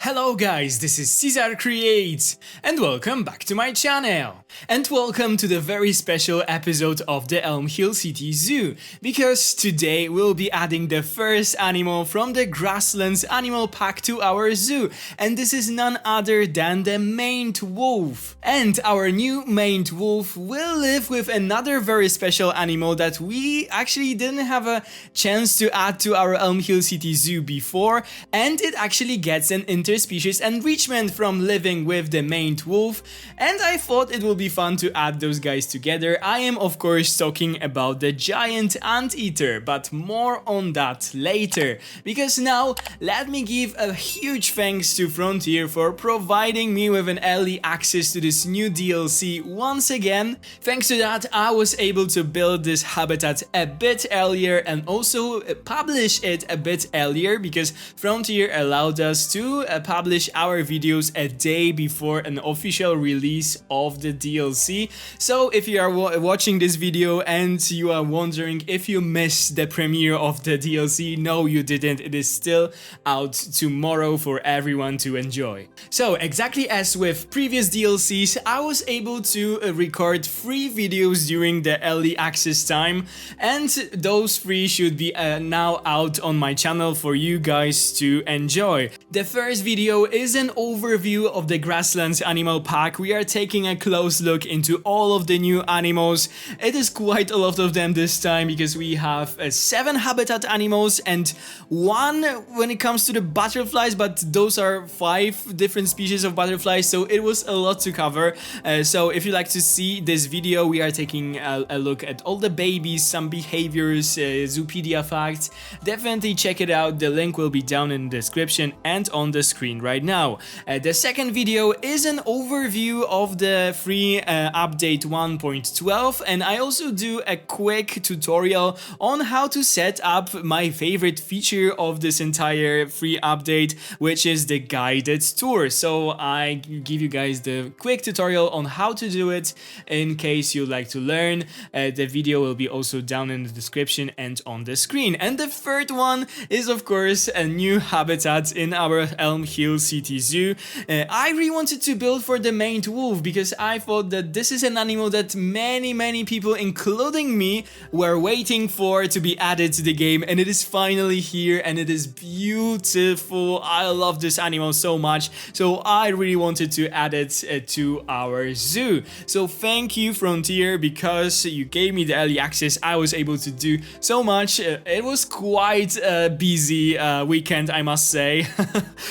Hello guys, this is Cesar Creates, and welcome back to my channel. And welcome to the very special episode of the Elm Hill City Zoo, because today we'll be adding the first animal from the Grasslands Animal Pack to our zoo, and this is none other than the maned wolf. And our new maned wolf will live with another very special animal that we actually didn't have a chance to add to our Elm Hill City Zoo before, and it actually gets an interspecies enrichment from living with the maned wolf, and I thought it would be fun to add those guys together. I am of course talking about the giant anteater, but more on that later, because now let me give a huge thanks to Frontier for providing me with an early access to this new DLC once again. Thanks to that, I was able to build this habitat a bit earlier and also publish it a bit earlier, because Frontier allowed us to publish our videos a day before an official release of the DLC. So if you are watching this video and you are wondering if you missed the premiere of the DLC, no you didn't, it is still out tomorrow for everyone to enjoy. So exactly as with previous DLCs, I was able to record 3 videos during the early access time, and those 3 should be now out on my channel for you guys to enjoy. The first video is an overview of the Grasslands Animal Pack. We are taking a close look into all of the new animals. It is quite a lot of them this time, because we have 7 habitat animals and 1 when it comes to the butterflies, but those are 5 different species of butterflies, so it was a lot to cover. So if you like to see this video, we are taking a look at all the babies, some behaviors, Zoopedia facts. Definitely check it out, the link will be down in the description and on the screen right now. The second video is an overview of the free update 1.12, and I also do a quick tutorial on how to set up my favorite feature of this entire free update, which is the guided tour. So I give you guys the quick tutorial on how to do it in case you'd like to learn. The video will be also down in the description and on the screen. And the third one is of course a new habitat in our Elm Hill City Zoo. I really wanted to build for the maned wolf, because I thought that this is an animal that many people, including me, were waiting for to be added to the game, and it is finally here and it is beautiful. I love this animal so much, so I really wanted to add it to our zoo. So thank you Frontier, because you gave me the early access. I was able to do so much. It was quite a busy weekend, I must say.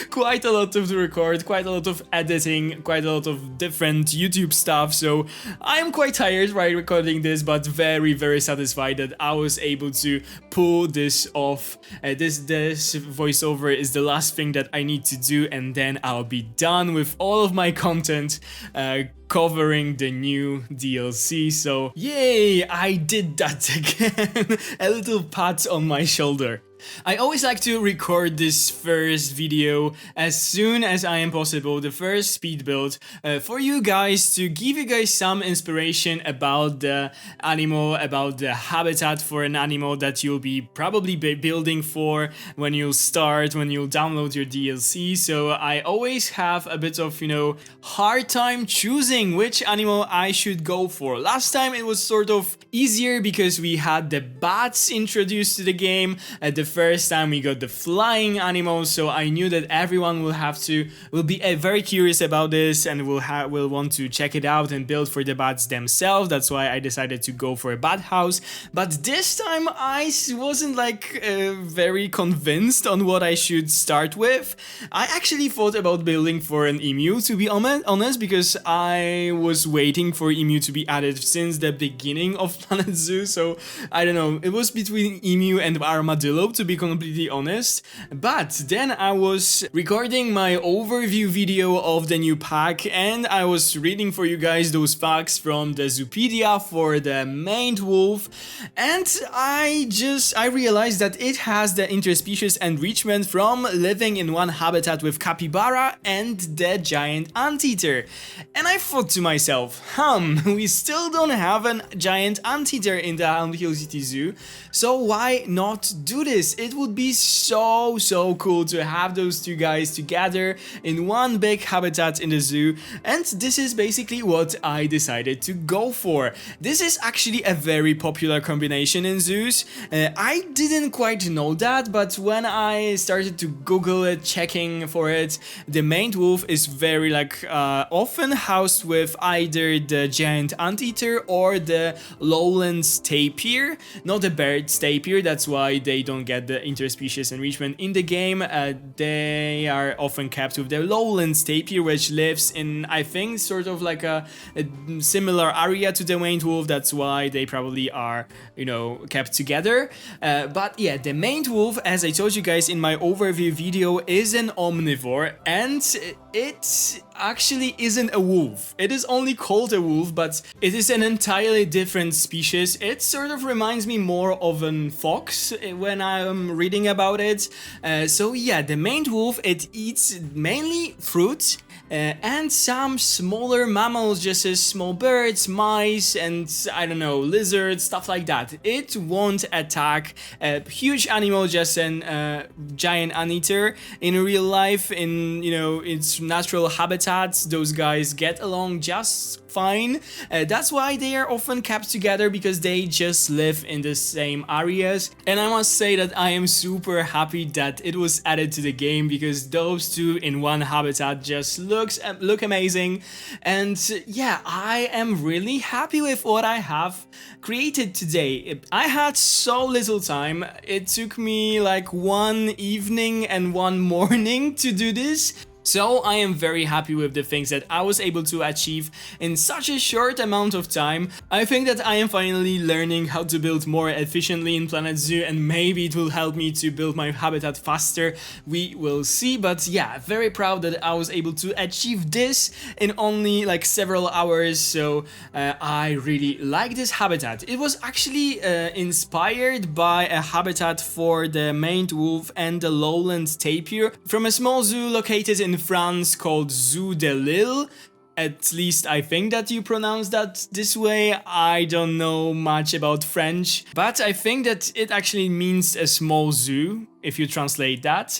Quite a lot to record, quite a lot of editing, quite a lot of different YouTube stuff, so I am quite tired right recording this, but very satisfied that I was able to pull this off. This voiceover is the last thing that I need to do, and then I'll be done with all of my content covering the new DLC. So yay, I did that again. A little pat on my shoulder. I always like to record this first video as soon as I am possible, the first speed build, for you guys, to give you guys some inspiration about the animal, about the habitat for an animal that you'll be probably building for when you'll download your DLC. So I always have a bit of, hard time choosing which animal I should go for. Last time it was sort of easier because we had the bats introduced to the game. The first time we got the flying animals, so I knew that everyone will be very curious about this and will want to check it out and build for the bats themselves. That's why I decided to go for a bat house. But this time I wasn't very convinced on what I should start with. I actually thought about building for an emu, to be honest, because I was waiting for emu to be added since the beginning of Planet Zoo. So I don't know, it was between emu and armadillo, to be completely honest. But then I was recording my overview video of the new pack, and I was reading for you guys those facts from the Zoopedia for the maned wolf, and I realized that it has the interspecies enrichment from living in one habitat with capybara and the giant anteater. And I thought to myself, we still don't have a giant anteater in the Elm Hill City Zoo, so why not do this? this. It would be so cool to have those two guys together in one big habitat in the zoo, and this is basically what I decided to go for. This is actually a very popular combination in zoos. I didn't quite know that, but when I started to Google it, checking for it, the maned wolf is very often housed with either the giant anteater or the lowlands tapir, not the Baird's tapir. That's why they don't get the interspecies enrichment in the game. They are often kept with the lowlands tapir, which lives in, I think, sort of like a similar area to the maned wolf. That's why they probably are, kept together. But yeah, the maned wolf, as I told you guys in my overview video, is an omnivore, and it actually isn't a wolf. It is only called a wolf, but it is an entirely different species. It sort of reminds me more of a fox when I'm reading about it. So yeah, the maned wolf, it eats mainly fruit and some smaller mammals, just as small birds, mice, and I don't know, lizards, stuff like that. It won't attack a huge animal, just a giant anteater. In real life, in its natural habitats, those guys get along just fine. That's why they are often kept together, because they just live in the same areas. And I must say that I am super happy that it was added to the game, because those two in one habitat just look amazing. And yeah, I am really happy with what I have created today. I had so little time. It took me like one evening and one morning to do this. So I am very happy with the things that I was able to achieve in such a short amount of time. I think that I am finally learning how to build more efficiently in Planet Zoo, and maybe it will help me to build my habitat faster. We will see, but yeah, very proud that I was able to achieve this in only like several hours. So I really like this habitat. It was actually inspired by a habitat for the maned wolf and the lowland tapir from a small zoo located in France called Zoo de Lille. At least I think that you pronounce that this way. I don't know much about French, but I think that it actually means a small zoo if you translate that.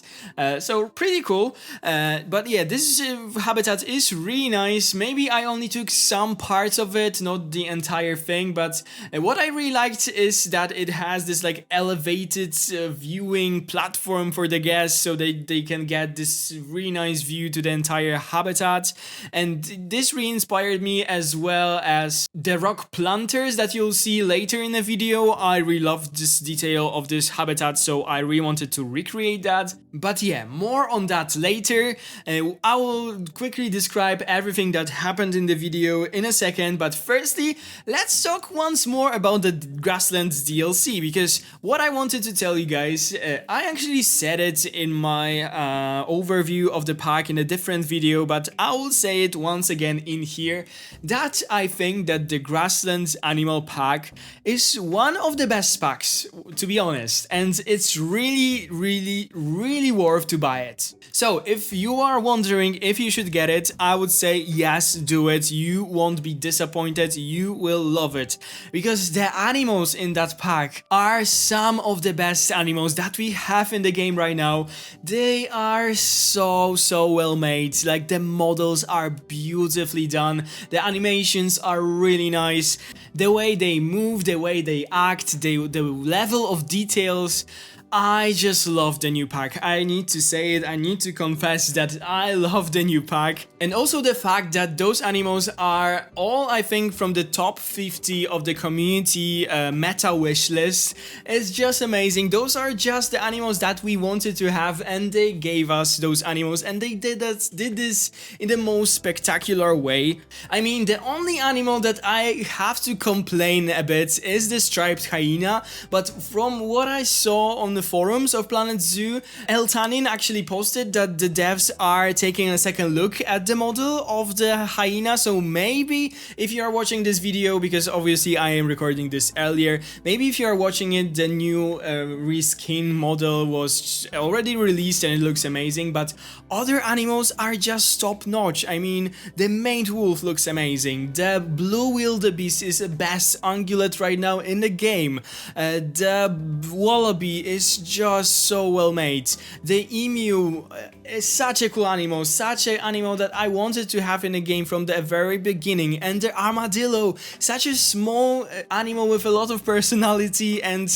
So pretty cool. But yeah, this habitat is really nice. Maybe I only took some parts of it, not the entire thing, but what I really liked is that it has this like elevated viewing platform for the guests, so they can get this really nice view to the entire habitat. And this really inspired me, as well as the rock planters that you'll see later in the video. I really love this detail of this habitat, so I really wanted to recreate that. But yeah, more on that later. I will quickly describe everything that happened in the video in a second, but firstly, let's talk once more about the Grasslands DLC, because what I wanted to tell you guys, I actually said it in my overview of the pack in a different video, but I will say it once again in here, that I think that the Grasslands Animal Pack is one of the best packs, to be honest, and it's really worth to buy it. So if you are wondering if you should get it, I would say yes, do it. You won't be disappointed, you will love it, because the animals in that pack are some of the best animals that we have in the game right now. They are so well made, like the models are beautifully done, the animations are really nice, the way they move, the way they act, the level of details. I just love the new pack. I need to say it, I need to confess that I love the new pack. And also the fact that those animals are all, I think, from the top 50 of the community meta wish list. It's just amazing. Those are just the animals that we wanted to have, and they gave us those animals, and they did this in the most spectacular way. I mean, the only animal that I have to complain a bit is the striped hyena, but from what I saw on the forums of Planet Zoo, Eltanin actually posted that the devs are taking a second look at the model of the hyena, so maybe if you are watching this video, because obviously I am recording this earlier, maybe if you are watching it, the new reskin model was already released and it looks amazing, but other animals are just top notch. I mean, the maned wolf looks amazing, the blue wildebeest is the best ungulate right now in the game, the wallaby is is just so well made. The emu is such a cool animal, such an animal that I wanted to have in the game from the very beginning. And the armadillo, such a small animal with a lot of personality and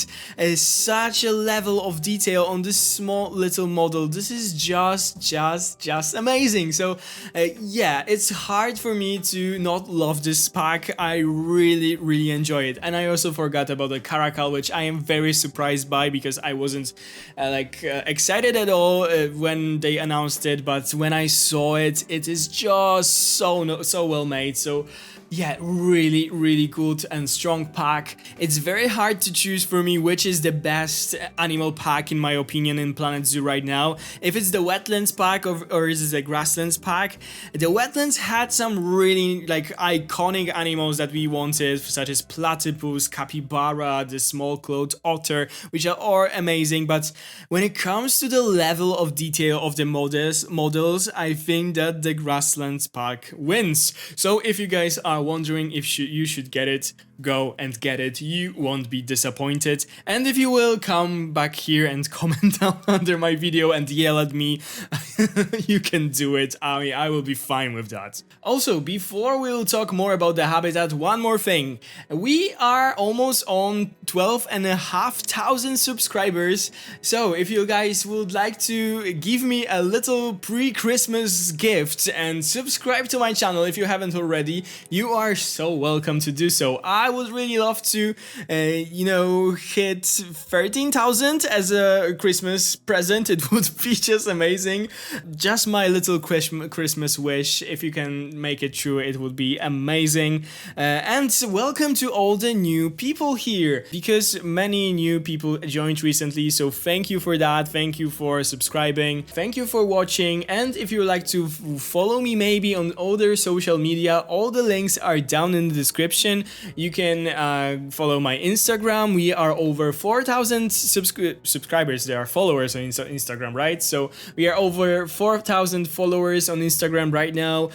such a level of detail on this small little model. This is just amazing. So yeah, it's hard for me to not love this pack. I really enjoy it. And I also forgot about the Caracal, which I am very surprised by because I wasn't excited at all when they announced it, but when I saw it, it is just so well made. So yeah, really cool and strong pack. It's very hard to choose for me which is the best animal pack in my opinion in Planet Zoo right now. If it's the Wetlands pack or is it the Grasslands pack. The Wetlands had some really like iconic animals that we wanted, such as Platypus, Capybara, the small-clawed otter, which are all amazing. But when it comes to the level of detail of the models, I think that the Grasslands pack wins. So if you guys are wondering if you should get it, go and get it. You won't be disappointed. And if you will come back here and comment down under my video and yell at me, you can do it. I mean, I will be fine with that. Also, before we'll talk more about the habitat, one more thing. We are almost on 12,500 subscribers. So if you guys would like to give me a little pre-Christmas gift and subscribe to my channel if you haven't already, you are so welcome to do so. I would really love to, hit 13,000 as a Christmas present. It would be just amazing. Just my little Christmas wish. If you can make it true, it would be amazing. And welcome to all the new people here, because many new people joined recently. So thank you for that. Thank you for subscribing. Thank you for watching. And if you would like to follow me maybe on other social media, all the links are down in the description. You can follow my Instagram. We are over 4,000 subscribers. There are followers on Instagram, right? So we are over 4,000 followers on Instagram right now.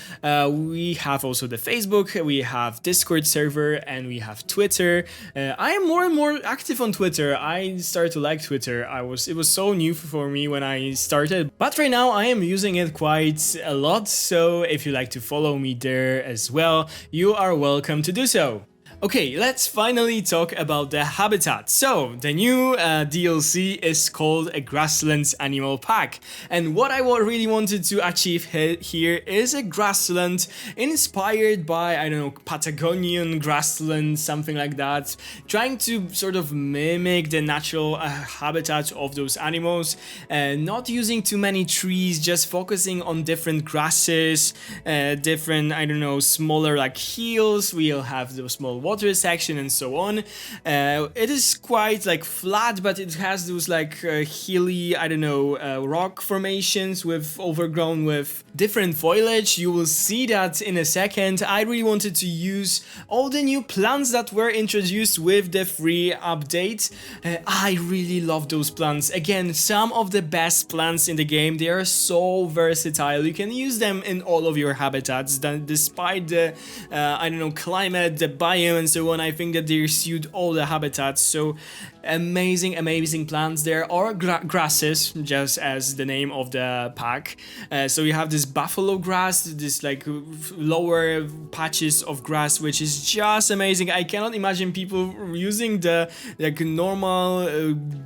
We have also the Facebook, we have Discord server, and we have Twitter. I am more and more active on Twitter. I started to like Twitter. It was so new for me when I started, but right now I am using it quite a lot. So if you like to follow me there as well, you are welcome to do so. Okay, let's finally talk about the habitat. So, the new DLC is called a Grasslands Animal Pack. And what I really wanted to achieve here is a grassland inspired by, I don't know, Patagonian grassland, something like that. Trying to sort of mimic the natural habitat of those animals. Not using too many trees, just focusing on different grasses, different, I don't know, smaller like hills. We'll have those small water section and so on. It is quite like flat, but it has those like hilly, I don't know, rock formations with overgrown with different foliage. You will see that in a second. I really wanted to use all the new plants that were introduced with the free update. I really love those plants. Again, some of the best plants in the game. They are so versatile. You can use them in all of your habitats. Despite the, I don't know, climate, the biome and so on, I think that they suit all the habitats. So amazing plants. There are grasses, just as the name of the pack. So you have this buffalo grass, this like lower patches of grass, which is just amazing. I cannot imagine people using the like normal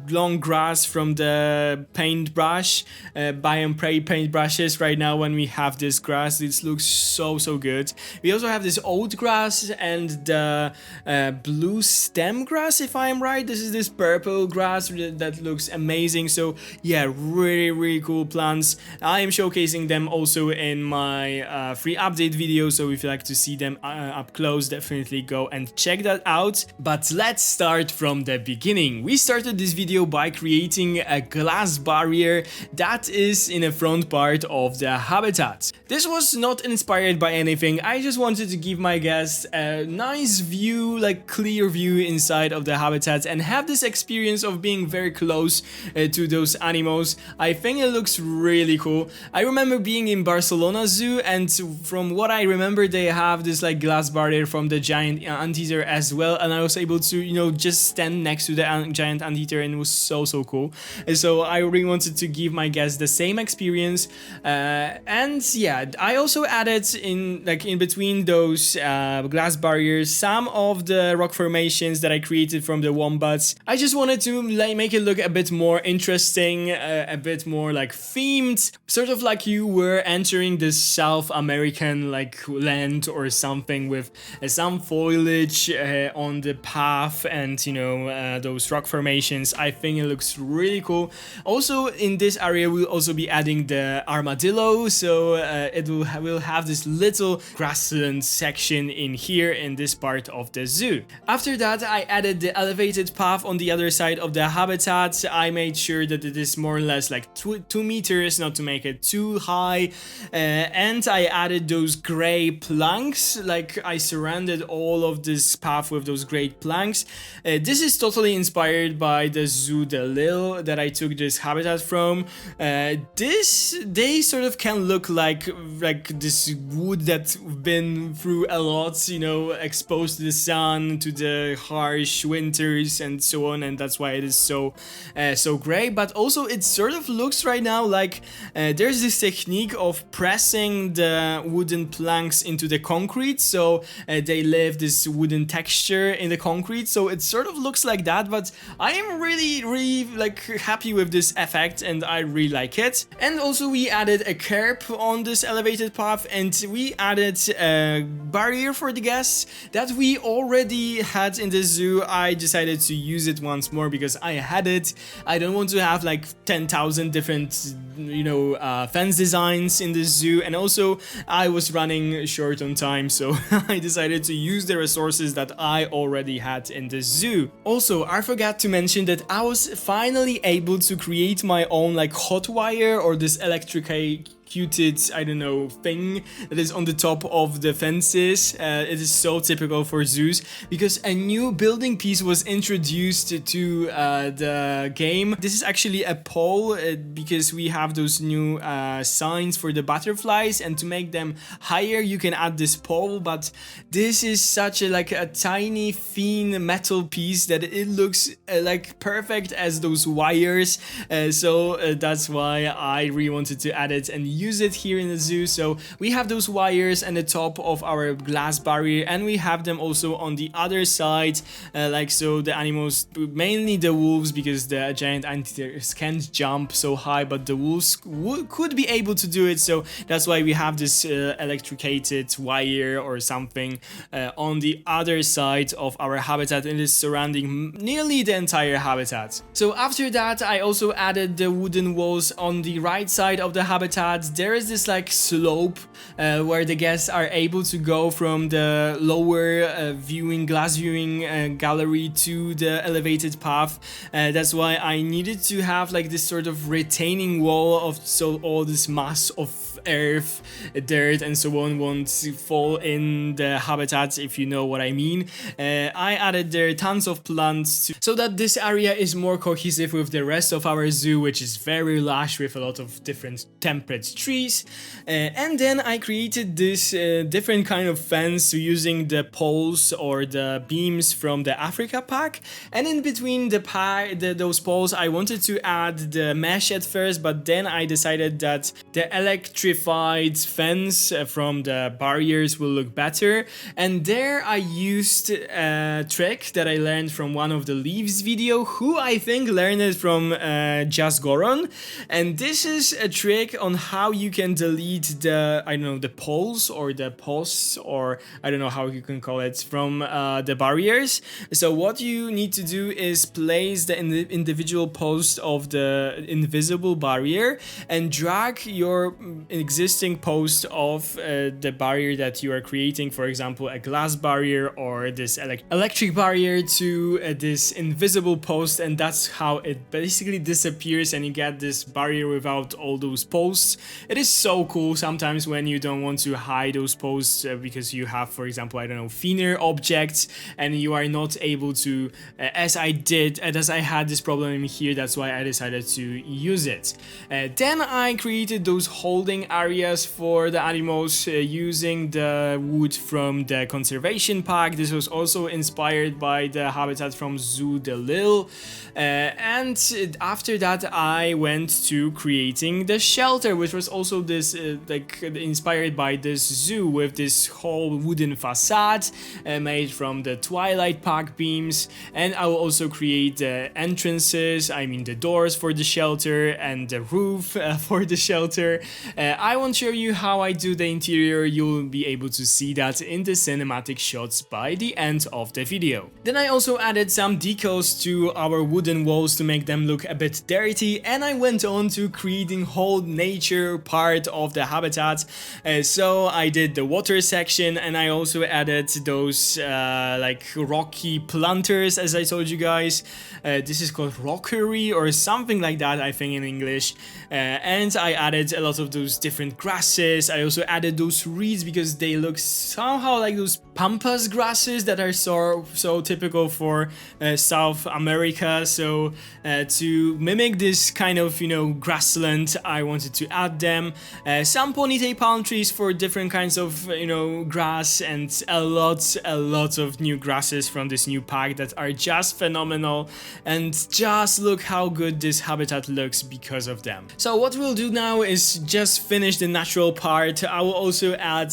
long grass from the paintbrush, buy and pray paintbrushes right now when we have this grass. This looks so good. We also have this old grass and the blue stem grass, if I am right. This is this purple grass that looks amazing. So yeah, really cool plants. I am showcasing them also in my free update video, so if you like to see them up close, definitely go and check that out. But let's start from the beginning. We started this video by creating a glass barrier that is in the front part of the habitat. This was not inspired by anything. I just wanted to give my guests a nice view, like clear view inside of the habitat, and have this this experience of being very close to those animals. I think it looks really cool. I remember being in Barcelona Zoo, and from what I remember, they have this like glass barrier from the giant anteater as well, and I was able to, you know, just stand next to the giant anteater, and it was so cool. And so I really wanted to give my guests the same experience. And yeah, I also added in between those glass barriers some of the rock formations that I created from the wombats. I just wanted to make it look a bit more interesting, a bit more like themed, sort of like you were entering this South American like land or something, with some foliage on the path, and you know, those rock formations. I think it looks really cool. Also in this area we'll also be adding the armadillo, so we'll have this little grassland section in here in this part of the zoo. After that, I added the elevated path on the other side of the habitat. I made sure that it is more or less like 2 meters, not to make it too high, and I added those gray planks. Like, I surrounded all of this path with those gray planks. This is totally inspired by the Zoo de Lille that I took this habitat from. They sort of can look like this wood that's been through a lot, you know, exposed to the sun, to the harsh winters and so on, and that's why it is so gray. But also it sort of looks right now like there's this technique of pressing the wooden planks into the concrete, so they leave this wooden texture in the concrete, so it sort of looks like that. But I am really like happy with this effect, and I really like it. And also we added a curb on this elevated path, and we added a barrier for the guests that we already had in the zoo. I decided to use it once more because I had it. I don't want to have like 10,000 different, you know, fence designs in the zoo, and also I was running short on time, so I decided to use the resources that I already had in the zoo. Also, I forgot to mention that I was finally able to create my own like hot wire, or this electric executed, I don't know, thing that is on the top of the fences. It is so typical for zoos because a new building piece was introduced to the game. This is actually a pole because we have those new signs for the butterflies, and to make them higher you can add this pole, but this is such a tiny thin metal piece that it looks like perfect as those wires, so that's why I really wanted to add it and use it here in the zoo. So we have those wires at the top of our glass barrier, and we have them also on the other side, like so the animals, mainly the wolves, because the giant anteaters can't jump so high, but the wolves could be able to do it, so that's why we have this electricated wire or something on the other side of our habitat, and is surrounding nearly the entire habitat. So after that I also added the wooden walls on the right side of the habitat. There is this like slope where the guests are able to go from the lower glass viewing gallery to the elevated path. That's why I needed to have like this sort of retaining wall of, so all this mass of earth, dirt and so on won't fall in the habitat, if you know what I mean. I added there tons of plants so that this area is more cohesive with the rest of our zoo, which is very lush with a lot of different temperate trees. And then I created this different kind of fence using the poles or the beams from the Africa pack, and in between those poles I wanted to add the mesh at first, but then I decided that the electrified fence from the barriers will look better, and there I used a trick that I learned from one of the Leaves video, who I think learned it from Just Goron, and this is a trick on how you can delete the, I don't know, the poles or the posts, or I don't know how you can call it, from the barriers. So what you need to do is place the individual post of the invisible barrier and drag your existing post of the barrier that you are creating, for example, a glass barrier or this electric barrier, to this invisible post, and that's how it basically disappears and you get this barrier without all those posts. It is so cool sometimes when you don't want to hide those posts because you have, for example, I don't know, thinner objects and you are not able to, as I had this problem here, that's why I decided to use it. Then I created those holding areas for the animals using the wood from the conservation pack. This was also inspired by the habitat from Zoo de Lille. And after that I went to creating the shelter, which was also this inspired by this zoo with this whole wooden facade made from the Twilight Pack beams. And I will also create the entrances, I mean the doors for the shelter, and the roof for the shelter. I won't show you how I do the interior, you'll be able to see that in the cinematic shots by the end of the video. Then I also added some decals to our wooden walls to make them look a bit dirty, and I went on to creating whole nature part of the habitat. So I did the water section, and I also added those like rocky planters, as I told you guys. This is called rockery or something like that, I think, in English. And I added a lot of those different grasses. I also added those reeds because they look somehow like those pampas grasses that are so typical for South America. So to mimic this kind of, you know, grassland, I wanted to add them. Some ponytail palm trees for different kinds of, you know, grass, and a lot of new grasses from this new pack that are just phenomenal, and just look how good this habitat looks because of them. So what we'll do now is just finish the natural part. I will also add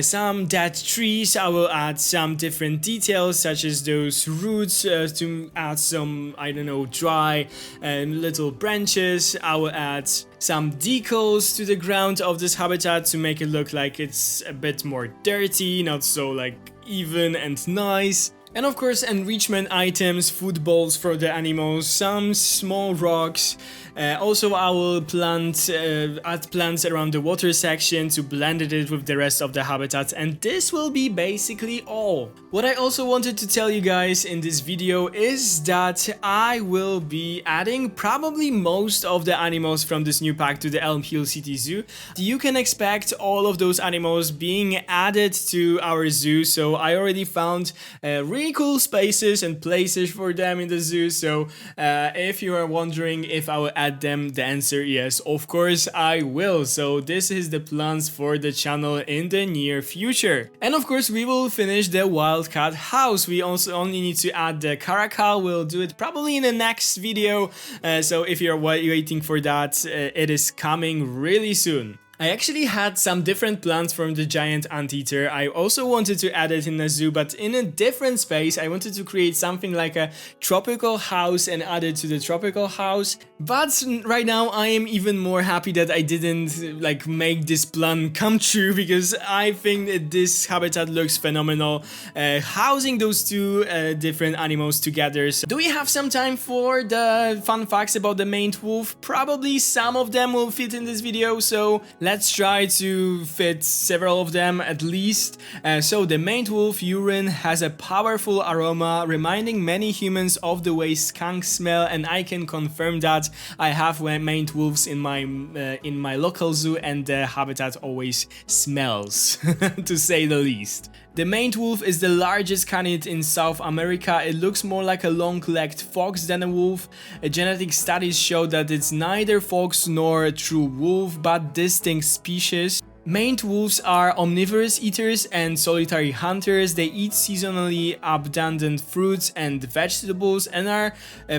some dead trees. I will add some different details such as those roots to add some, I don't know, dry little branches. I will add some decals to the ground of this habitat to make it look like it's a bit more dirty, not so like even and nice. And of course, enrichment items, food bowls for the animals, some small rocks. Also, I will add plants around the water section to blend it with the rest of the habitat, and this will be basically all. What I also wanted to tell you guys in this video is that I will be adding probably most of the animals from this new pack to the Elm Hill City Zoo. You can expect all of those animals being added to our zoo, so I already found really cool spaces and places for them in the zoo. So if you are wondering if I will add them, the answer yes, of course I will. So this is the plans for the channel in the near future. And of course we will finish the wildcat house. We also only need to add the caracal. We'll do it probably in the next video. So if you're waiting for that, it is coming really soon. I actually had some different plants from the giant anteater. I also wanted to add it in a zoo, but in a different space. I wanted to create something like a tropical house and add it to the tropical house. But right now I am even more happy that I didn't like make this plan come true, because I think that this habitat looks phenomenal, housing those two different animals together. So do we have some time for the fun facts about the maned wolf? Probably some of them will fit in this video, so let's try to fit several of them at least. So the maned wolf urine has a powerful aroma, reminding many humans of the way skunks smell, and I can confirm that. I have maned wolves in my local zoo, and the habitat always smells, to say the least. The maned wolf is the largest canid in South America. It looks more like a long-legged fox than a wolf. Genetic studies show that it's neither fox nor a true wolf, but distinct species. Maned wolves are omnivorous eaters and solitary hunters. They eat seasonally abundant fruits and vegetables, and are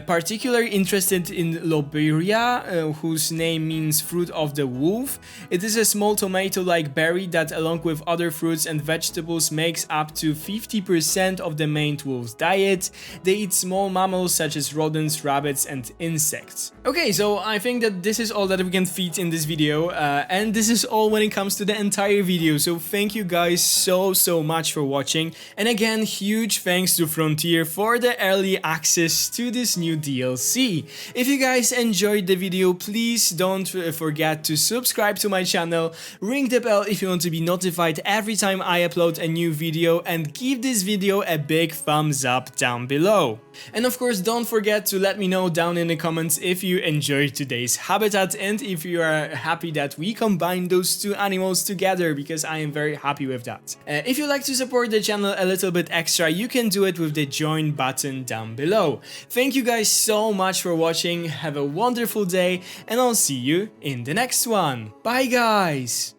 particularly interested in lobelia, whose name means fruit of the wolf. It is a small tomato-like berry that, along with other fruits and vegetables, makes up to 50% of the maned wolf's diet. They eat small mammals such as rodents, rabbits, and insects. Okay, so I think that this is all that we can feed in this video, and this is all when it comes to the entire video, so thank you guys so much for watching, and again huge thanks to Frontier for the early access to this new DLC. If you guys enjoyed the video, please don't forget to subscribe to my channel, ring the bell if you want to be notified every time I upload a new video, and give this video a big thumbs up down below. And of course, don't forget to let me know down in the comments if you enjoyed today's habitat and if you are happy that we combined those two animals together, because I am very happy with that. If you'd like to support the channel a little bit extra, you can do it with the join button down below. Thank you guys so much for watching, have a wonderful day, and I'll see you in the next one. Bye guys!